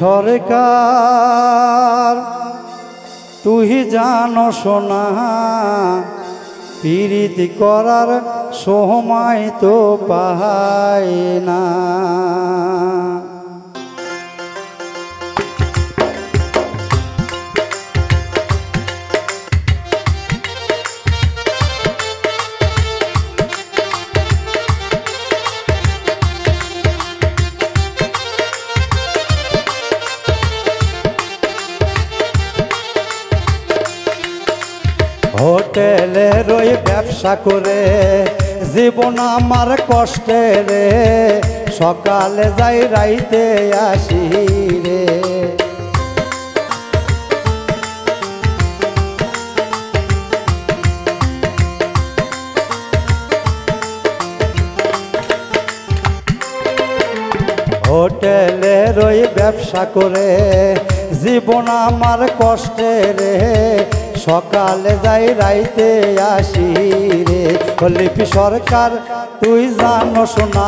সরকার তুই জানো শোনা পীড়িত করার সময় তো পাই না। হোটেলে রই ব্যবসা করে জীবন আমার কষ্টের, সকালে যাই রাইতে আসি রে। হোটেলে রই ব্যবসা করে জীবন আমার কষ্টের, সকালে যাই রাইতে আসি রে। লিপি সরকার তুই জানো শোনা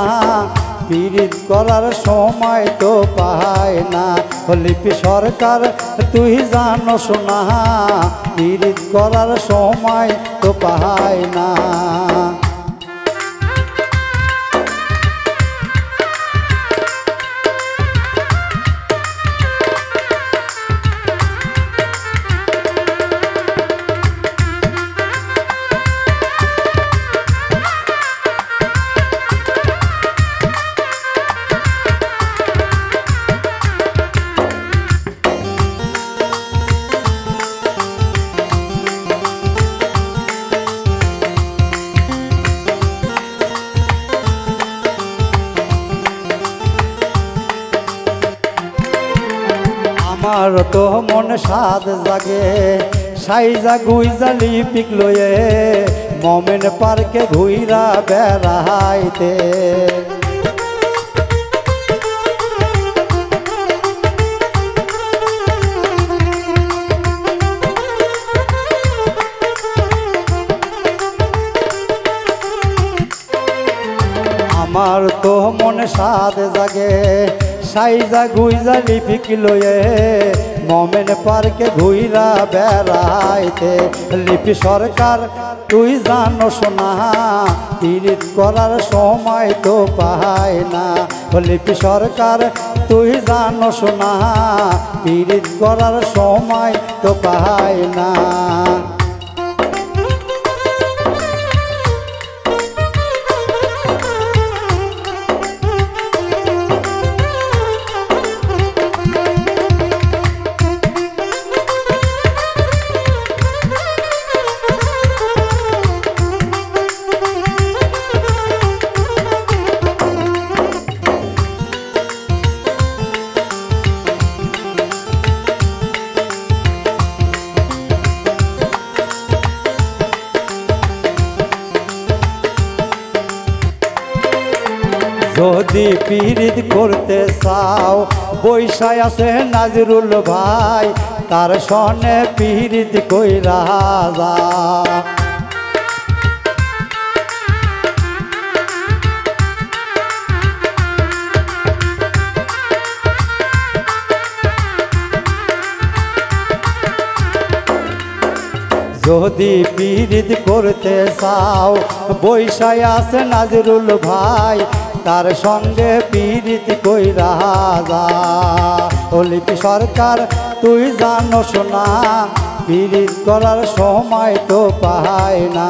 পীড়িত করার সময় তো পাই না। লিপি সরকার তুই জানো শোনা পীড়িত করার সময় তো পাই না। আমার তো মন সাদ জাগে সাইজা গুইজা লিপিক লয়ে মোমেন পার্কে ঘুইরা বেড়াইতে। আমার তো মন সাদ জাগে সাইজা গুইজা লিপিক লয়ে মোমেন পার্কে ঘুইরা বেড়াইতে। লিপি সরকার তুই জানো শোনা পীড়িত করার সময় তো পাই না। লিপি সরকার তুই জানো শোনা পীড়িত করার সময় তো পাই না। যদি পীড়িত করতে চাও বৈশায় আছে নাজরুল ভাই, তার সনে পীড়িত কইরা যা। যদি পীড়িত করতে চাও বৈশায় আছে নাজরুল ভাই, তার সঙ্গে পীড়িত কইরা যা। লিপি সরকার তুই জানো শোনা পীড়িত করার সময় তো পাই না।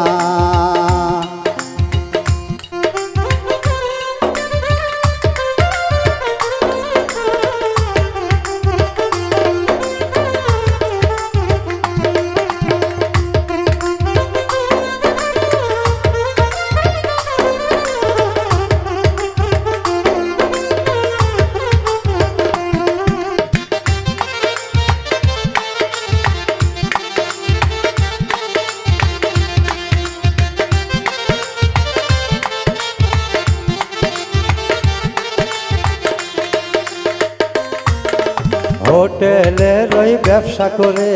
হোটেলে রই ব্যবসা করে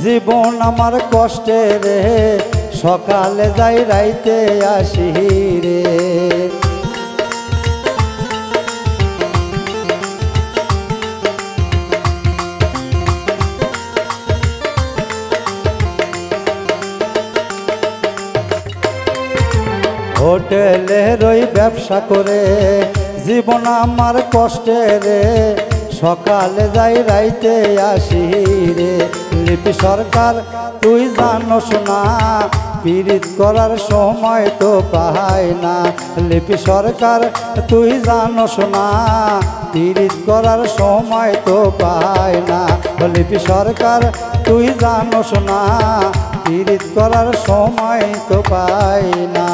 জীবন আমার কষ্টের, সকালে যাই রাইতে আসি রে। ওই ব্যবসা করে জীবন আমার কষ্টের রে সকালে যাই রাইতে আসি রে লিপি সরকার তুই জানোস না পীড়িত করার সময় তো পাই না লিপি সরকার তুই জানোস না পীড়িত করার সময় তো পাই না লিপি সরকার তুই জানোস না পীড়িত করার সময় তো পাই না।